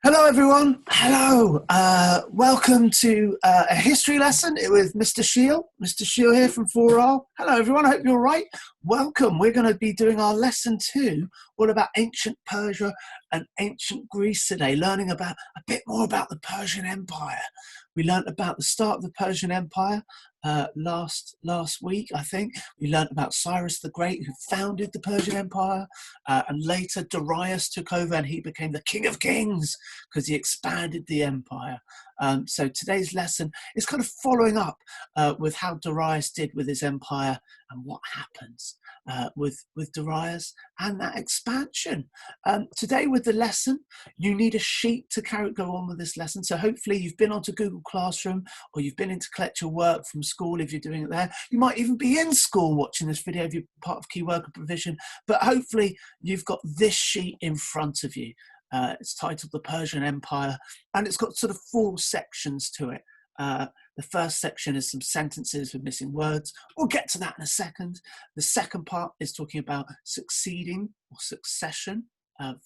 Hello, everyone. Hello. Welcome to a history lesson with Mr. Shield. Mr. Shield here from 4R. Hello, everyone. I hope you're all right. Welcome. We're going to be doing our lesson 2, all about ancient Persia and ancient Greece today, learning about a bit more about the Persian Empire. We learned about the start of the Persian Empire last week, I think. We learned about Cyrus the Great, who founded the Persian Empire, and later Darius took over and he became the King of Kings because he expanded the empire. So today's lesson is kind of following up with how Darius did with his empire and what happens with Darius and that expansion. Today with the lesson, you need a sheet to go on with this lesson. So hopefully you've been onto Google Classroom or you've been in to collect your work from school if you're doing it there. You might even be in school watching this video if you're part of Key Worker Provision, but hopefully you've got this sheet in front of you. It's titled The Persian Empire, and it's got sort of 4 sections to it. The first section is some sentences with missing words. We'll get to that in a second. The second part is talking about succeeding or succession,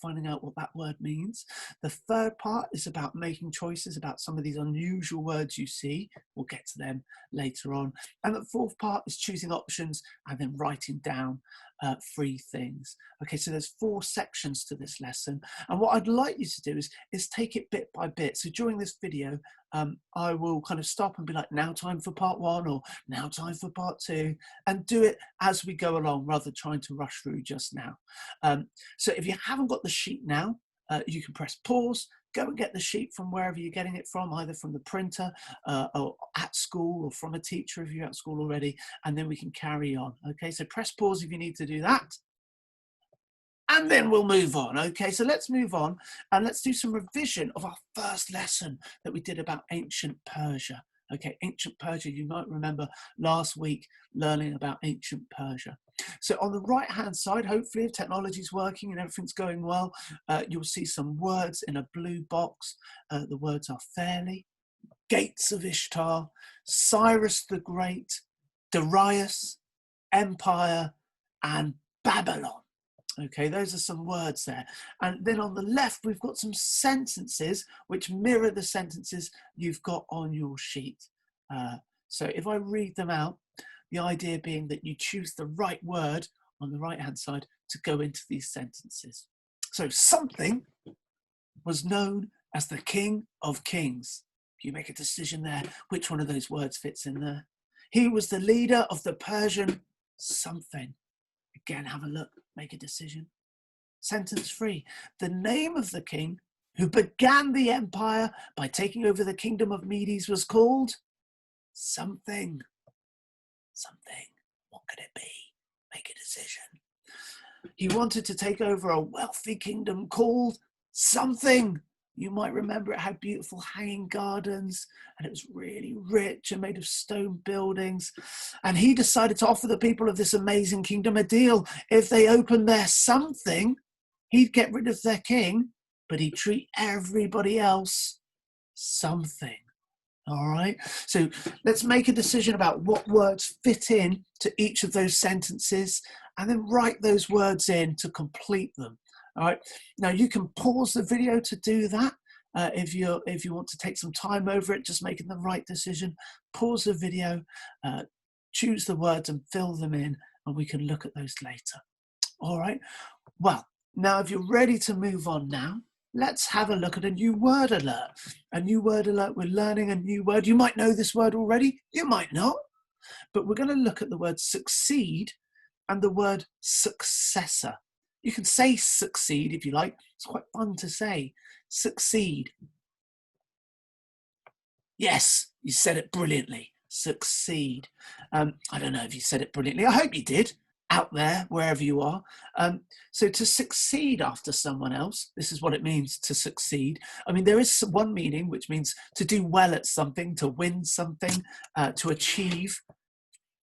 finding out what that word means. The third part is about making choices about some of these unusual words you see. We'll get to them later on. And the fourth part is choosing options and then writing down 3 things. Okay, so there's 4 sections to this lesson. And what I'd like you to do is take it bit by bit. So during this video, I will kind of stop and be like, now time for part 1 or now time for part 2, and do it as we go along rather than trying to rush through just now. So if you haven't got the sheet now, you can press pause, go and get the sheet from wherever you're getting it from, either from the printer or at school or from a teacher if you're at school already, and then we can carry on. Okay, so press pause if you need to do that. And then we'll move on. Okay, so let's move on and let's do some revision of our first lesson that we did about ancient Persia. Okay, ancient Persia, you might remember last week learning about ancient Persia. So on the right-hand side, hopefully if technology is working and everything's going well, you'll see some words in a blue box. The words are fairly, gates of Ishtar, Cyrus the Great, Darius, Empire, and Babylon. Okay, those are some words there. And then on the left, we've got some sentences which mirror the sentences you've got on your sheet. So if I read them out, the idea being that you choose the right word on the right-hand side to go into these sentences. So something was known as the King of Kings. You make a decision there, which one of those words fits in there. He was the leader of the Persian something. Again, have a look, make a decision. Sentence 3, the name of the king who began the empire by taking over the kingdom of Medes was called something. Something. What could it be? Make a decision. He wanted to take over a wealthy kingdom called something. You might remember it had beautiful hanging gardens and it was really rich and made of stone buildings. And he decided to offer the people of this amazing kingdom a deal. If they opened their something, he'd get rid of their king, but he'd treat everybody else something. All right, so let's make a decision about what words fit in to each of those sentences and then write those words in to complete them. All right, now you can pause the video to do that if you want to take some time over it, just making the right decision. Pause the video, choose the words and fill them in, and we can look at those later. All right, well, now if you're ready to move on now, let's have a look at a new word alert. A new word alert, we're learning a new word. You might know this word already, you might not, but we're going to look at the word succeed and the word successor. You can say succeed if you like. It's quite fun to say. Succeed. Yes, you said it brilliantly. Succeed. I don't know if you said it brilliantly. I hope you did out there, wherever you are. So to succeed after someone else, this is what it means to succeed. I mean, there is one meaning, which means to do well at something, to win something, to achieve.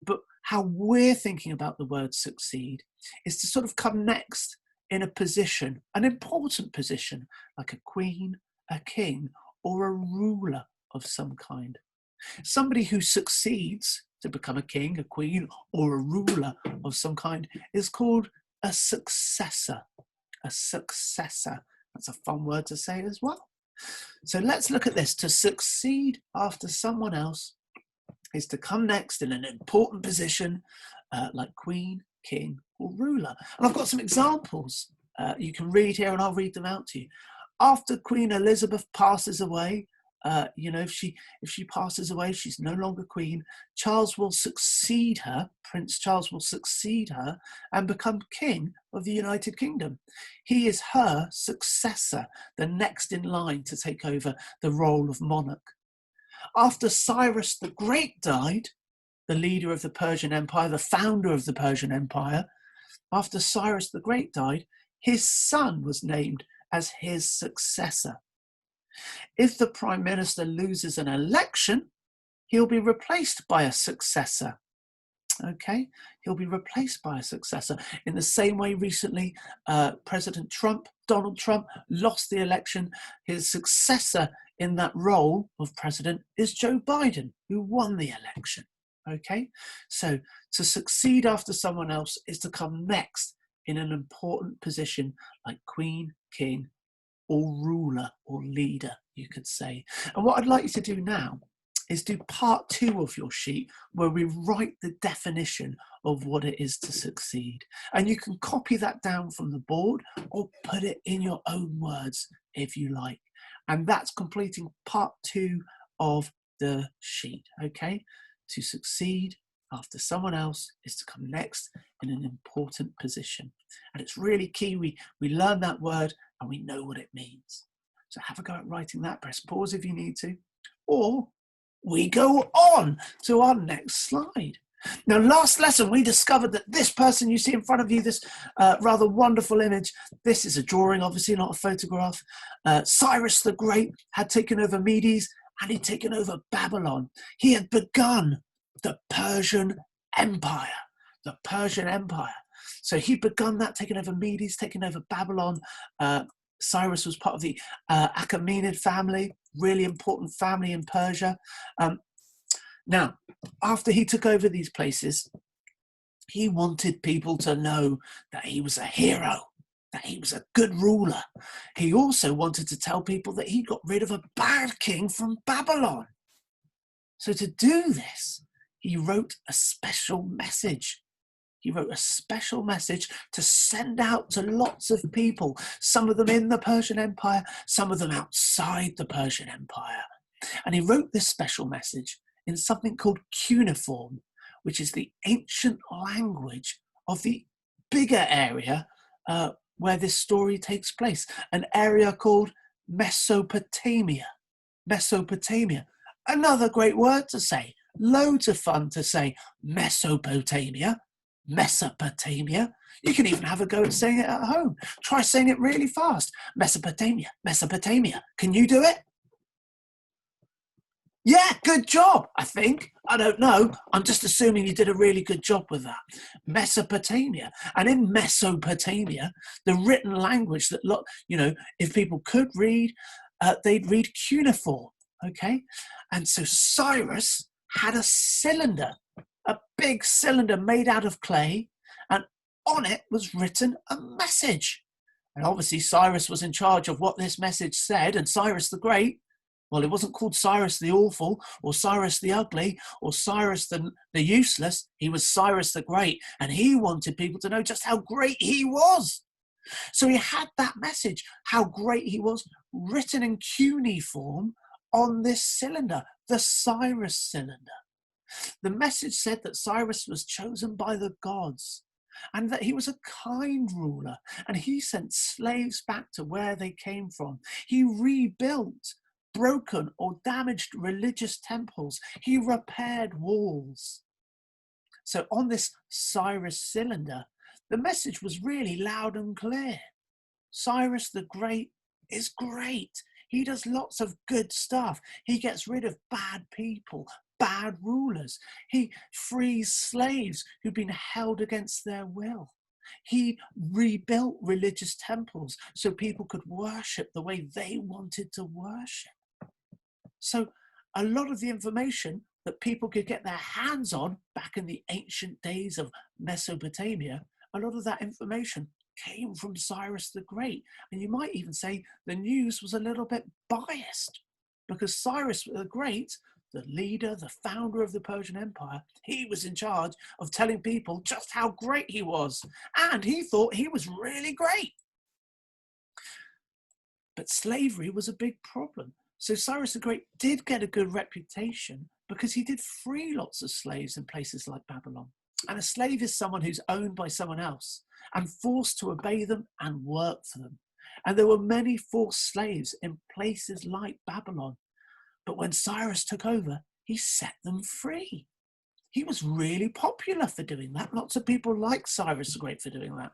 But how we're thinking about the word succeed is to sort of come next in a position, an important position, like a queen, a king, or a ruler of some kind. Somebody who succeeds to become a king, a queen, or a ruler of some kind is called a successor. A successor. That's a fun word to say as well. So let's look at this. To succeed after someone else is to come next in an important position, like queen, king, or ruler. And I've got some examples you can read here, and I'll read them out to you. After Queen Elizabeth passes away, if she passes away, she's no longer queen. Charles will succeed her. Prince Charles will succeed her and become king of the United Kingdom. He is her successor, the next in line to take over the role of monarch. After Cyrus the Great died, the leader of the Persian Empire, the founder of the Persian Empire, after Cyrus the Great died, his son was named as his successor. If the prime minister loses an election, he'll be replaced by a successor. Okay, he'll be replaced by a successor. In the same way, recently, Donald Trump, lost the election. His successor in that role of president is Joe Biden, who won the election. Okay, so to succeed after someone else is to come next in an important position like queen, king, or ruler or leader, you could say. And what I'd like you to do now is do part 2 of your sheet, where we write the definition of what it is to succeed. And you can copy that down from the board or put it in your own words if you like. And that's completing part 2 of the sheet, okay? To succeed after someone else is to come next in an important position. And it's really key we learn that word and we know what it means. So have a go at writing that. Press pause if you need to, or we go on to our next slide. Now, last lesson, we discovered that this person you see in front of you, this rather wonderful image, this is a drawing, obviously not a photograph. Cyrus the Great had taken over Medes and he'd taken over Babylon. He had begun the Persian Empire, the Persian Empire. So he'd begun that, taking over Medes, taking over Babylon. Cyrus was part of the Achaemenid family, really important family in Persia. Now, after he took over these places, he wanted people to know that he was a hero, that he was a good ruler. He also wanted to tell people that he got rid of a bad king from Babylon. So to do this, he wrote a special message. He wrote a special message to send out to lots of people, some of them in the Persian Empire, some of them outside the Persian Empire. And he wrote this special message in something called cuneiform, which is the ancient language of the bigger area where this story takes place, an area called Mesopotamia. Mesopotamia. Another great word to say. Loads of fun to say. Mesopotamia. Mesopotamia. You can even have a go at saying it at home. Try saying it really fast. Mesopotamia, Mesopotamia. Can you do it? Yeah, good job, I think. I don't know. I'm just assuming you did a really good job with that. Mesopotamia. And in Mesopotamia, the written language that, if people could read, they'd read cuneiform, okay? And so Cyrus had a cylinder, a big cylinder made out of clay, and on it was written a message. And obviously Cyrus was in charge of what this message said, and Cyrus the Great, well, it wasn't called Cyrus the Awful, or Cyrus the Ugly, or Cyrus the Useless. He was Cyrus the Great, and he wanted people to know just how great he was. So he had that message, how great he was, written in cuneiform on this cylinder, the Cyrus cylinder. The message said that Cyrus was chosen by the gods and that he was a kind ruler, and he sent slaves back to where they came from. He rebuilt broken or damaged religious temples. He repaired walls. So on this Cyrus cylinder, the message was really loud and clear. Cyrus the Great is great. He does lots of good stuff. He gets rid of bad people, bad rulers. He frees slaves who've been held against their will. He rebuilt religious temples so people could worship the way they wanted to worship. So a lot of the information that people could get their hands on back in the ancient days of Mesopotamia, a lot of that information came from Cyrus the Great. And you might even say the news was a little bit biased because Cyrus the Great, the leader, the founder of the Persian Empire, he was in charge of telling people just how great he was. And he thought he was really great. But slavery was a big problem. So Cyrus the Great did get a good reputation because he did free lots of slaves in places like Babylon. And a slave is someone who's owned by someone else and forced to obey them and work for them. And there were many forced slaves in places like Babylon. But when Cyrus took over, he set them free. He was really popular for doing that. Lots of people liked Cyrus the Great for doing that.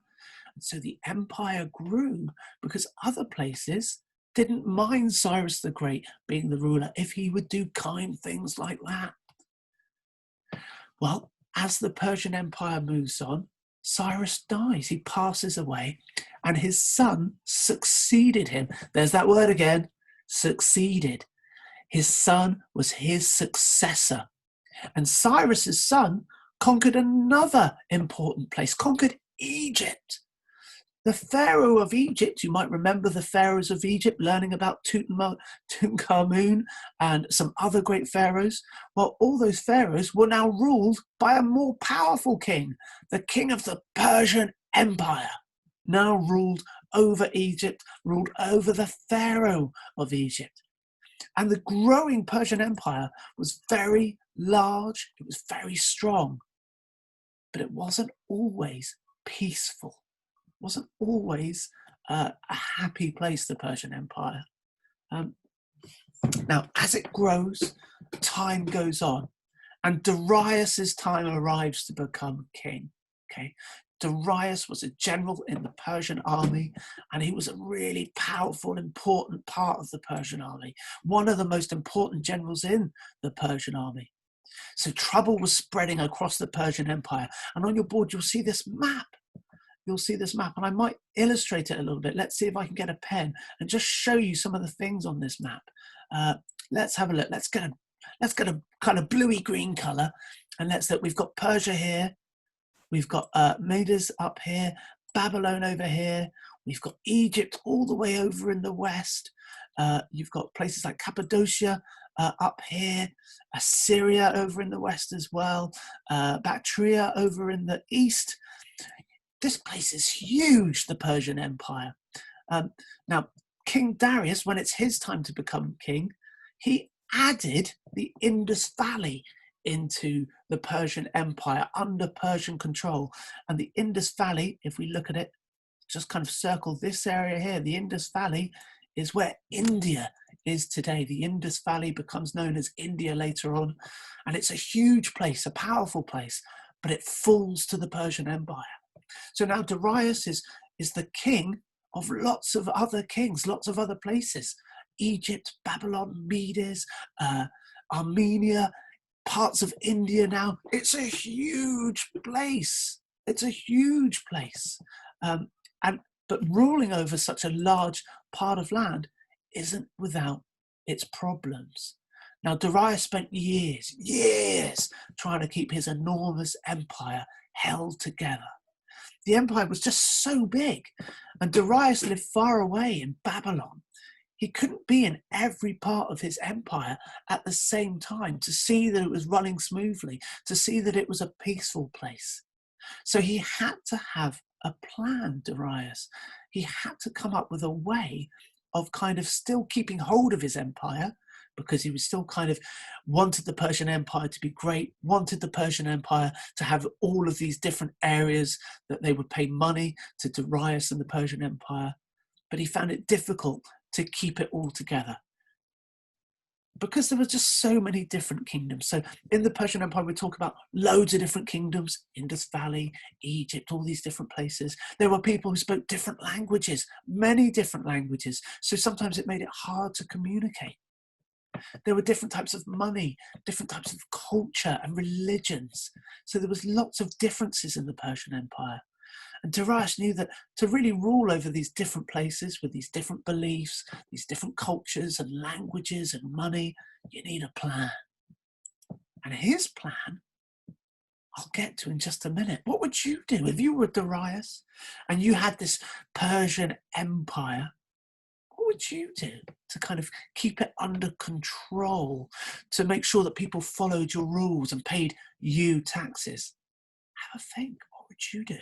And so the empire grew because other places didn't mind Cyrus the Great being the ruler if he would do kind things like that. Well, as the Persian Empire moves on, Cyrus dies. He passes away, and his son succeeded him. There's that word again, succeeded. His son was his successor. And Cyrus's son conquered another important place, conquered Egypt. The Pharaoh of Egypt, you might remember the pharaohs of Egypt, learning about Tutankhamun and some other great pharaohs. Well, all those pharaohs were now ruled by a more powerful king, the king of the Persian Empire, now ruled over Egypt, ruled over the Pharaoh of Egypt. And the growing Persian Empire was very large, it was very strong, but it wasn't always peaceful. Wasn't always a happy place, the Persian Empire. Now, as it grows, time goes on, and Darius's time arrives to become king. Okay, Darius was a general in the Persian army, and he was a really powerful, important part of the Persian army, one of the most important generals in the Persian army. So trouble was spreading across the Persian Empire, and on your board you'll see this map. You'll see this map, and I might illustrate it a little bit. Let's see if I can get a pen and just show you some of the things on this map. Let's have a look. Let's get a kind of bluey green color, and let's look. We've got Persia here. We've got Medes up here, Babylon over here. We've got Egypt all the way over in the west. You've got places like Cappadocia up here, Assyria over in the west as well, Bactria over in the east. This place is huge, the Persian Empire. Now, King Darius, when it's his time to become king, he added the Indus Valley into the Persian Empire under Persian control. And the Indus Valley, if we look at it, just kind of circle this area here, the Indus Valley is where India is today. The Indus Valley becomes known as India later on. And it's a huge place, a powerful place, but it falls to the Persian Empire. So now Darius is the king of lots of other kings, lots of other places. Egypt, Babylon, Medes, Armenia, parts of India now. It's a huge place. It's a huge place. But ruling over such a large part of land isn't without its problems. Now, Darius spent years trying to keep his enormous empire held together. The empire was just so big, and Darius lived far away in Babylon. He couldn't be in every part of his empire at the same time to see that it was running smoothly, to see that it was a peaceful place. So he had to have a plan, Darius. He had to come up with a way of kind of still keeping hold of his empire, because he was still kind of wanted the Persian Empire to be great, wanted the Persian Empire to have all of these different areas that they would pay money to Darius and the Persian Empire. But he found it difficult to keep it all together because there were just so many different kingdoms. So in the Persian Empire, we talk about loads of different kingdoms, Indus Valley, Egypt, all these different places. There were people who spoke different languages, many different languages. So sometimes it made it hard to communicate. There were different types of money, different types of culture and religions. So there was lots of differences in the Persian Empire. And Darius knew that to really rule over these different places with these different beliefs, these different cultures and languages and money, you need a plan. And his plan I'll get to in just a minute. What would you do if you were Darius and you had this Persian Empire? What would you do to kind of keep it under control, to make sure that people followed your rules and paid you taxes? Have a think. What would you do?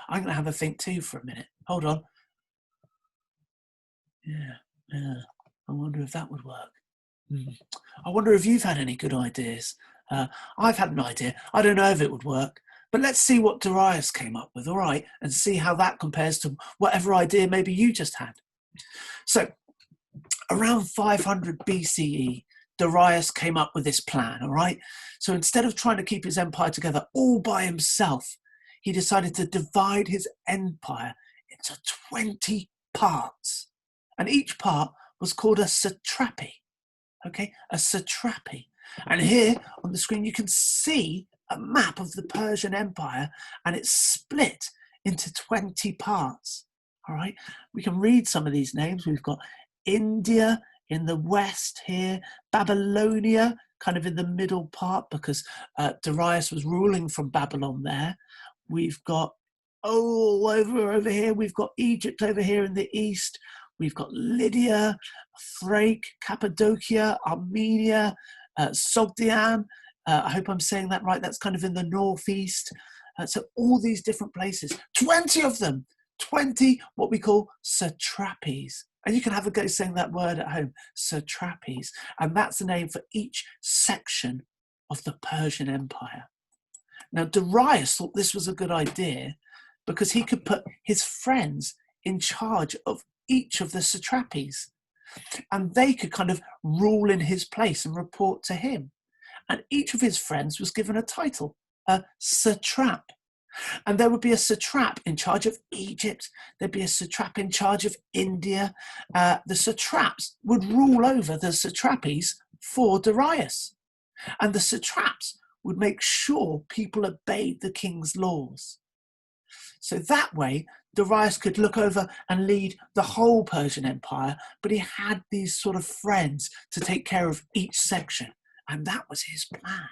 I'm going to have a think too for a minute. Hold on. Yeah. I wonder if that would work. I wonder if you've had any good ideas. I've had an idea. I don't know if it would work, but let's see what Darius came up with, all right, and see how that compares to whatever idea maybe you just had. So around 500 BCE, Darius came up with this plan, all right? So instead of trying to keep his empire together all by himself, he decided to divide his empire into 20 parts. And each part was called a satrapy. Okay, a satrapy. And here on the screen you can see a map of the Persian Empire, and it's split into 20 parts. All right, we can read some of these names. We've got India in the west here, Babylonia kind of in the middle part because Darius was ruling from Babylon there. We've got over here, we've got Egypt over here in the east. We've got Lydia, Thrace, Cappadocia, Armenia, Sogdian. I hope I'm saying that right. That's kind of in the northeast. So all these different places, 20 of them, 20 what we call satrapies. And you can have a go saying that word at home, satrapies. And that's the name for each section of the Persian Empire. Now, Darius thought this was a good idea because he could put his friends in charge of each of the satrapies, and they could kind of rule in his place and report to him. And each of his friends was given a title, a satrap. And there would be a satrap in charge of Egypt. There'd be a satrap in charge of India. The satraps would rule over the satrapies for Darius. And the satraps would make sure people obeyed the king's laws. So that way, Darius could look over and lead the whole Persian Empire, but he had these sort of friends to take care of each section. And that was his plan.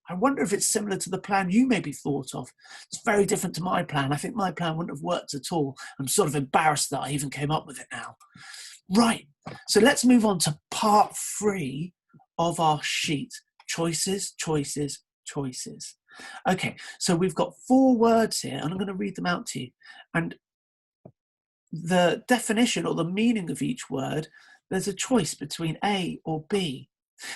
I wonder if it's similar to the plan you maybe thought of. It's very different to my plan. I think my plan wouldn't have worked at all. I'm sort of embarrassed that I even came up with it now. Right, so let's move on to part 3 of our sheet. Choices, choices, choices. Okay, so we've got 4 words here, and I'm going to read them out to you. And the definition or the meaning of each word, there's a choice between A or B.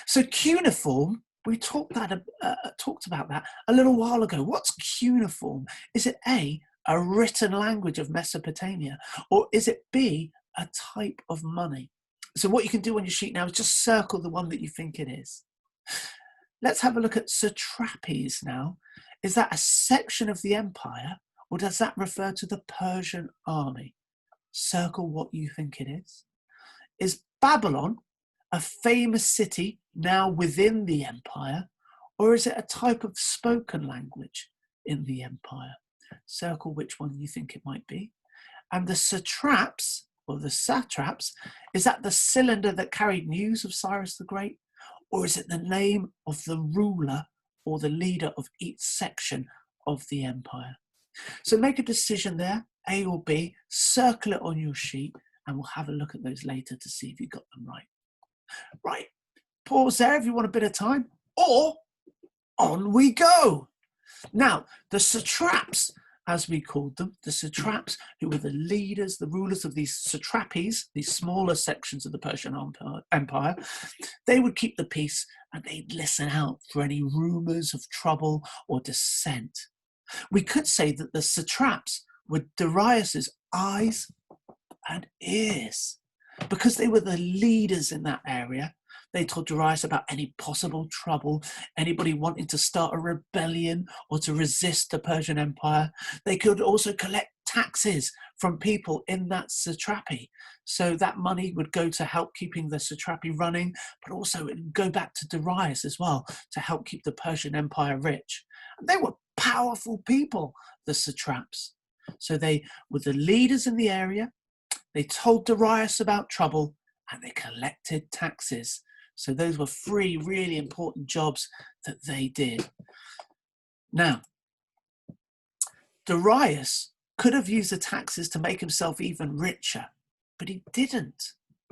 So cuneiform, we talked about that a little while ago. What's cuneiform? Is it A, a written language of Mesopotamia, or is it B, a type of money? So what you can do on your sheet now is just circle the one that you think it is. Let's have a look at satrapies now. Is that a section of the empire, or does that refer to the Persian army? Circle what you think it is. Is Babylon a famous city now within the empire, or is it a type of spoken language in the empire? Circle which one you think it might be. And the satraps, or the satraps, is that the cylinder that carried news of Cyrus the Great? Or is it the name of the ruler or the leader of each section of the empire? So make a decision there, A or B, circle it on your sheet, and we'll have a look at those later to see if you got them right. Right, pause there if you want a bit of time, or on we go. Now, the satraps, as we called them, the satraps, who were the leaders, the rulers of these satrapies, these smaller sections of the Persian Empire, they would keep the peace and they'd listen out for any rumors of trouble or dissent. We could say that the satraps were Darius's eyes and ears because they were the leaders in that area. They told Darius about any possible trouble, anybody wanting to start a rebellion or to resist the Persian Empire. They could also collect taxes from people in that satrapy. So that money would go to help keeping the satrapy running, but also it would go back to Darius as well to help keep the Persian Empire rich. And they were powerful people, the satraps. So they were the leaders in the area. They told Darius about trouble and they collected taxes. So those were 3 really important jobs that they did. Now, Darius could have used the taxes to make himself even richer, but he didn't.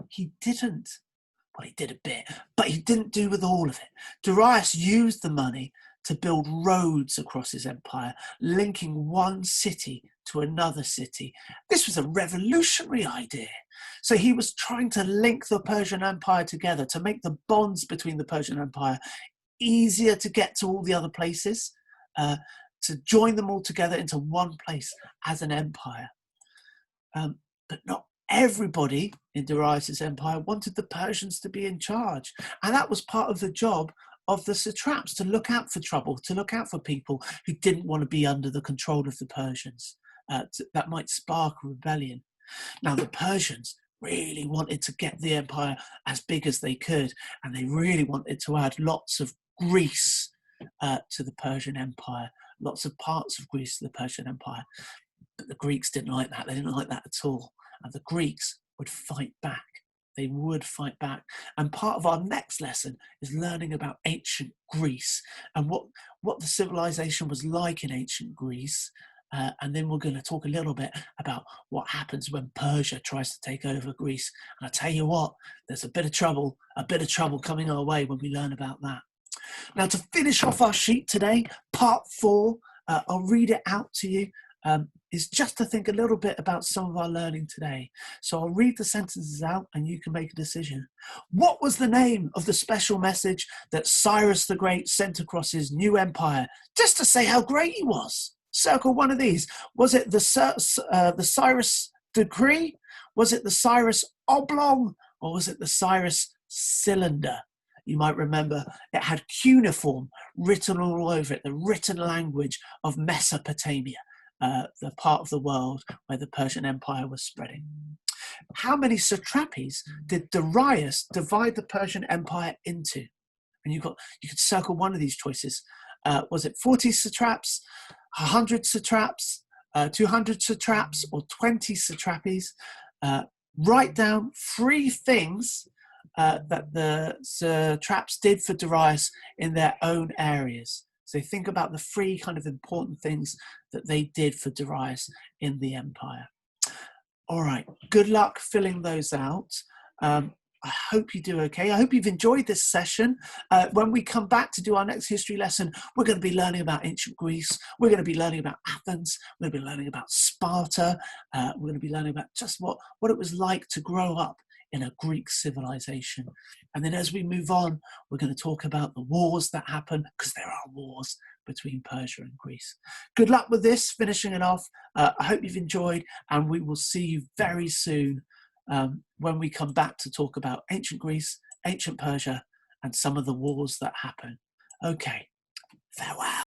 He didn't. Well, he did a bit, but he didn't do with all of it. Darius used the money to build roads across his empire, linking one city to another city. This was a revolutionary idea. So he was trying to link the Persian Empire together, to make the bonds between the Persian Empire easier to get to all the other places, to join them all together into one place as an empire. But not everybody in Darius's empire wanted the Persians to be in charge. And that was part of the job of the satraps, to look out for trouble, to look out for people who didn't want to be under the control of the Persians. That might spark a rebellion. Now, the Persians really wanted to get the empire as big as they could, and they really wanted to add lots of Greece to the Persian Empire, lots of parts of Greece to the Persian Empire. But the Greeks didn't like that. They didn't like that at all. And the Greeks would fight back. They would fight back. And part of our next lesson is learning about ancient Greece and what the civilization was like in ancient Greece. And then we're going to talk a little bit about what happens when Persia tries to take over Greece. And I tell you what, there's a bit of trouble coming our way when we learn about that. Now, to finish off our sheet today, part 4, I'll read it out to you, is just to think a little bit about some of our learning today. So I'll read the sentences out and you can make a decision. What was the name of the special message that Cyrus the Great sent across his new empire, just to say how great he was? Circle one of these. Was it the Cyrus Decree? Was it the Cyrus Oblong? Or was it the Cyrus Cylinder? You might remember it had cuneiform written all over it, the written language of Mesopotamia, the part of the world where the Persian Empire was spreading. How many satrapies did Darius divide the Persian Empire into? And you could circle one of these choices. Was it 40 satraps, 100 satraps, 200 satraps, or 20 satrapies? Write down 3 things that the satraps did for Darius in their own areas. So think about the 3 kind of important things that they did for Darius in the empire. All right, good luck filling those out. I hope you do okay. I hope you've enjoyed this session. When we come back to do our next history lesson, we're going to be learning about ancient Greece. We're going to be learning about Athens. We're going to be learning about Sparta. We're going to be learning about just what it was like to grow up in a Greek civilization. And then as we move on, we're going to talk about the wars that happen, because there are wars between Persia and Greece. Good luck with this, finishing it off. I hope you've enjoyed, and we will see you very soon when we come back to talk about ancient Greece, ancient Persia, and some of the wars that happen. Okay, farewell.